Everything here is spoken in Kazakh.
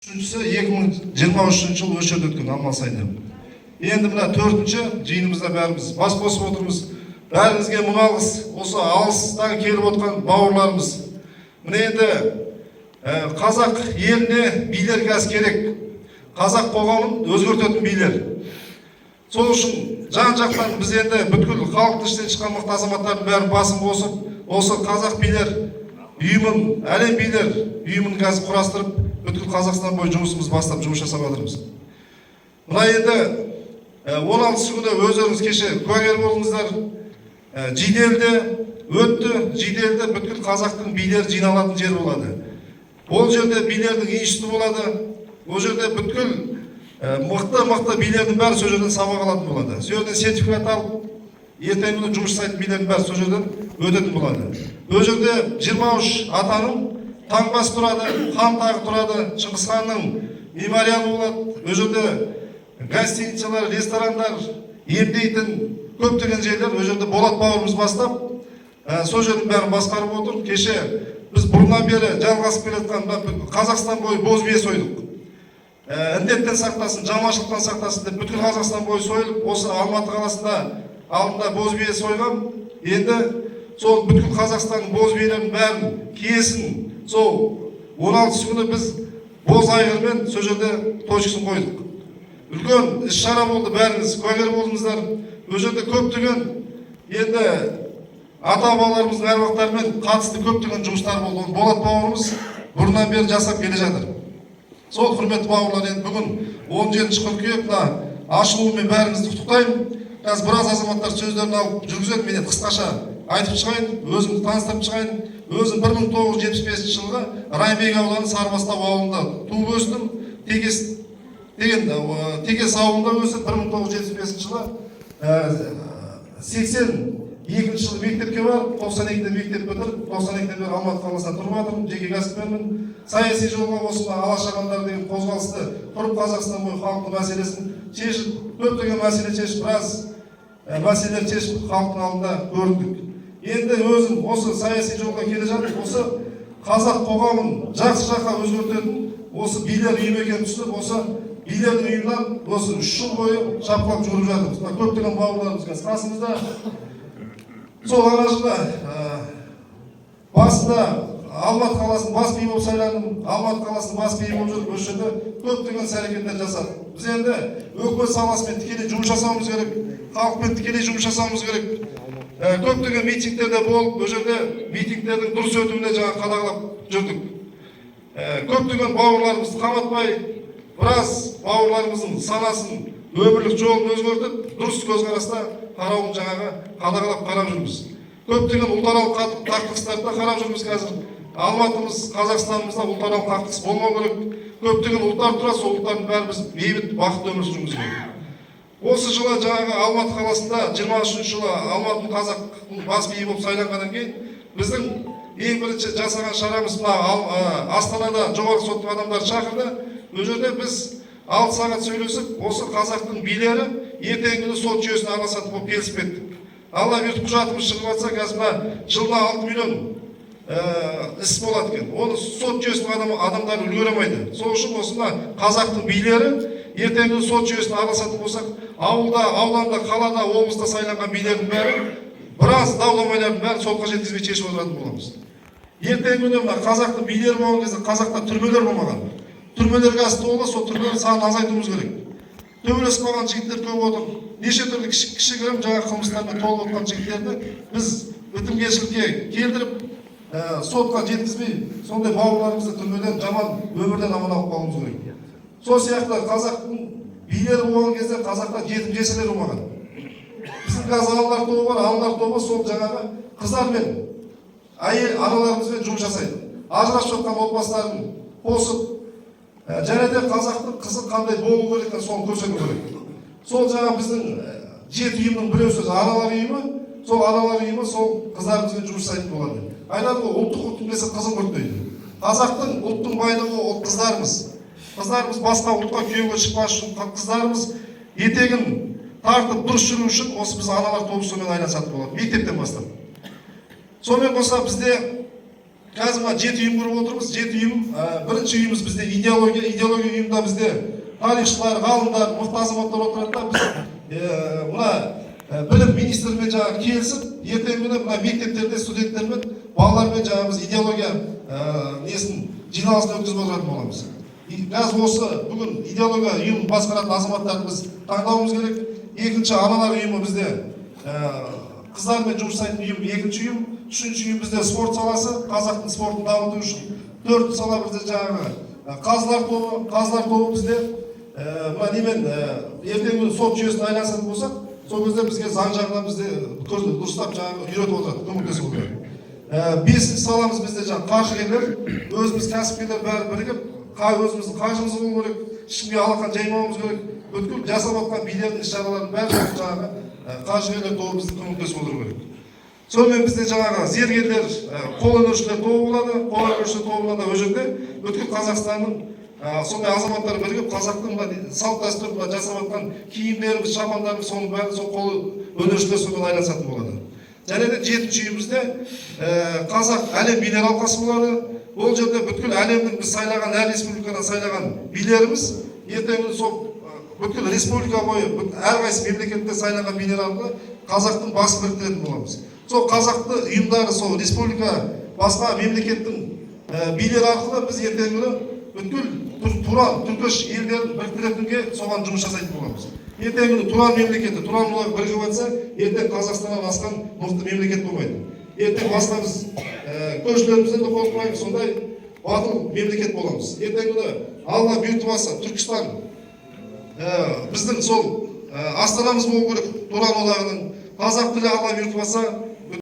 Üçüncüsü 2023 жыл осы жерде өткен Алмасайда. Енді мына төртінші жиынымызда бәріміз бас қосып отырмыз. Бәріңізге мың алғыс, осы алыстан келіп отқан бауырларымыз. Міне енді қазақ еліне билер қазір керек. Қазақ қоғамын өзгертетін билер. Сол үшін жан-жақтан біз енді бүткіл халықтың ішінен шыққан мықты азаматтардың бәрін басын қосып, осы қазақ билер ұйымын, әлем билер ұйымын қазір құрастырып, бүткіл Қазақстан бойынша жұмысымыз бастап жұмыс жасап жатырмыз. Мына енді 16 күні өздеріңіз кеше куәгер болдыңыздар. Жиделде өтті, жиделде бүткіл қазақтың билері жиналатын жер болады. Ол жерде билердің институты болады. Ол жерде бүткіл мықты билердің бәрі сол жерден сабақ алатын болады. Сол жерден сертификат алып, ертеңгі күні жұмыс жасайтын билердің бәрі сол жерден өтетін болады. Ол жерде 23 атаның таңбасы тұрады, хан тағы тұрады, Шыңғысханның мемориалы болады. Ол жерде гостиницалар, ресторандар, емдейтін көптеген жерлер ол жерде Болат бауырымыз бастап, сол жердің бәрін басқарып отыр. Кеше біз бұрыннан бері жалғасып келе жатқан Қазақстан бойы боз бие сойдық. Індеттен сақтасын, жаманшылықтан сақтасын деп бүткіл Қазақстан бойы сойылып, осы Алматы қаласында алдында боз бие сойған. Енді сол бүткіл Қазақстанның боз биелерінің бәрін киесін сол 16 күні біз боз айғырмен сол жерде точкасын қойдық. Үлкен іс-шара болды, бәріңіз куәгер болдыңыздар. Ол жерде көптеген енді ата-бабаларымыздың әруақтарымен қатысты көптеген жұмыстар болды. Болат бауырымыз бұрыннан бері жасап келе жатыр. Сол құрметті бауырлар, енді бүгін 17 қыркүйек ашылуымен бәріңізді құттықтаймын. Қазір біраз азаматтар сөздерін алып жүргізеді, мен қысқаша айтып шығайын, өзімді таныстырып шығайын. Өзім 1975 жылғы Райымбек ауданы Сарыбастау ауылында туып өстім. Текес ауылында өсіп 1975 жылы 82 жылы мектепке барып, 92-де мектеп бітіріп, 92-ден бері Алматы қаласында тұрып жатырмын, жеке кәсіпкермін. Саяси жолға осында алаш-ағамдар деген қозғалысты құрып, Қазақстан бойы халықтың мәселесін шешіп, көптеген мәселе шешіп, біраз мәселелер шешіп халықтың алдында көрдік. Енді өзім осы саяси жолға келе жатып, осы қазақ қоғамын жақсы жаққа өзгертетін осы билер ұйымы екенін түсініп, осы билердің ұйымынан осы 3 жыл бойы шапқылап жүріп жатырмыз. Көптеген бауырларымыз қасымызда. Сол ана жылы басында Алматы қаласының бас биі болып сайландым. Алматы қаласының бас биі болып жүріп, осы жерде көптеген іс-әрекеттер жасадық. Біз енді өкімет саласымен тікелей жұмыс жасауымыз керек, халықпен тікелей жұмыс жасауымыз керек. Көптеген митингтерде болып, бұл жерде митингтердің дұрыс өтуіне жаңа қадағалап жүрдік. Көптеген бауырларымызды қаматпай, біраз бауырларымыздың санасын, өмірлік жолын өзгертіп, дұрыс көзқараста қарауын жаңағы қадағалап қарап жүрміз. Көптеген ұлтаралық қақтығыстарда қарап жүрміз қазір. Алматымыз, Қазақстанымызда ұлтаралық қақтығыс болмау керек. Көптеген ұлттар тұрады, сол ұлттардың бәрі біз бейбіт, бақытты өмір сүруіміз керек. Осы жылы жаңағы Алматы қаласында 23 жылы Алматының қазақтың бас биі болып сайланғаннан кейін біздің ең бірінші жасаған шарамыз Астанада жоғарғы соттың адамдары шақырды. Ол жерде біз 6 сағат сөйлесіп, осы қазақтың билері ертеңгі күні сот жүйесіне араласатын болып келісіп кеттік. Алла берді, құжатымыз шығып жатса, қазір жылда 6 миллион іс болады екен. Оны сот жүйесінің адамдары үлгере алмайды. Сол үшін осында қазақтың билері ертеңгі сот жүйесіне араласатын болсақ, ауылда, ауданда, қалада, облыста сайланған билердің бәрі, біраз дау-дамайлардың бәрін сотқа жеткізбей шешіп отыратын боламыз. Ертеңгі күні мына қазақтың билері болған кезде қазақта түрмелер болмаған. Түрмелер қазір толы, сол түрмелердің санын азайтуымыз керек. Төбелесіп қалған жігіттер көп отыр. Неше түрлі кішігірім жаңа қылмыстармен толып отқан жігіттерді біз бітімгершілікке келтіріп, сотқа жеткізбей, сондай бауырларымызды түрмеден, жаман өмірден аман алып қалуымыз керек. Сол сияқты қазақтың билері болған кезде қазақта жетім жесірлер болмаған. Біздің қазір аналар тобы бар, аналар тобы сол жаңағы қыздар мен әйел аналарымызбен жұмыс жасайды. Ажырасып жатқан отбасыларын қосып, және де қазақтың қызы қандай болу керек екенін соны көрсету керек. Сол жаңа біздің жеті ұйымның біреу сөзі аналар ұйымы, сол аналар ұйымы сол қыздарымызбен жұмыс жасайтын болады. Айтады ғой, ұлттық ұлттың десе қызын көрді дейді. Қазақтың ұлттың байлығы ол қыздарымыз. Қыздарымыз басқа ұлтқа күйеуге шықпас үшін, қыздарымыз етегін тартып дұрыс жүру үшін осы біз аналар тобы сонымен айналысатын болады, мектептен бастап. Сонымен қоса бізде қазір мына 7 ұйым құрып отырмыз. 7 ұйым, бірінші ұйымымыз бізде идеология ұйымында бізде тарихшылар, ғалымдар, мықты азаматтар отырады да біз мына білім министрімен жаңағы келісіп, ертеңгі күні мына мектептерде студенттермен, балалармен жаңағы біз идеология несін жиналысын өткізіп отыратын боламыз. Қазір осы бүгін идеология ұйымын басқаратын азаматтарды біз таңдауымыз керек. Екінші аналар ұйымы бізде қыздармен жұмыс жасайтын ұйым, екінші ұйым. Үшінші ұйым бізде спорт саласы, қазақтың спортын дамыту үшін. Төртінші сала бізде жаңағы қазылар тобы бізде немен ертеңгі сот жүйесін айланысатын болсақ, сол кезде бізге заң жағынан бізде дұрыстап жаңағы үйретіп отырады, көмектесіп отырады. Бесінші саламыз бізде жаңағы қаржыгерлер, өзіміз кәсіпкерлер бәрі бірігіп, өзіміздің қаржымыз болу керек, ешкімге алақан жаймауымыз керек. Бүткіл жасап жатқан билердің іс-шараларын бәрі жаңағы қаржыгерлер тобы бізді көмектесіп отыру керек. Сонымен бізде жаңағы зергерлер, қолөнершілер тобы болады, қолөнершілер тобында ол жерде бүткіл Қазақстанның сондай азаматтар бірігіп, қазақтың салт дәстүрін жасап жатқан киімдеріміз, шапандарымыз, соның бәрі сол қолөнершілер сонымен айланысатын болады. Және де жетінші үйімізде қазақ әлем билер алқасы болады. Ол жерде бүткіл әлемнің біз сайлаған, әр республикадан сайлаған билеріміз ертеңгі сол бүткіл республика бойы әрқайсы мемлекетте сайланған билер арқылы қазақтың басын біріктіретін боламыз. Сол қазақты ұйымдары, сол республика басқа мемлекеттің билер арқылы біз ертеңгі бүткіл Туран, түркіш елдерін біріктіретінге соған жұмыс жасайтын боламыз. Ертеңгі Туран мемлекеті, Туран олар бірігіп жатса, ертең Қазақстаннан асқан мықты мемлекет болмайды. Ертең басына біз көршілерімізден де қорықпаймыз, сондай батыл мемлекет боламыз. Ертеңгі Алла бұйыртып алса, Түркістан біздің сол астанамыз болу керек, Туран одағының. Қазақ тілі Алла бұйыртып алса,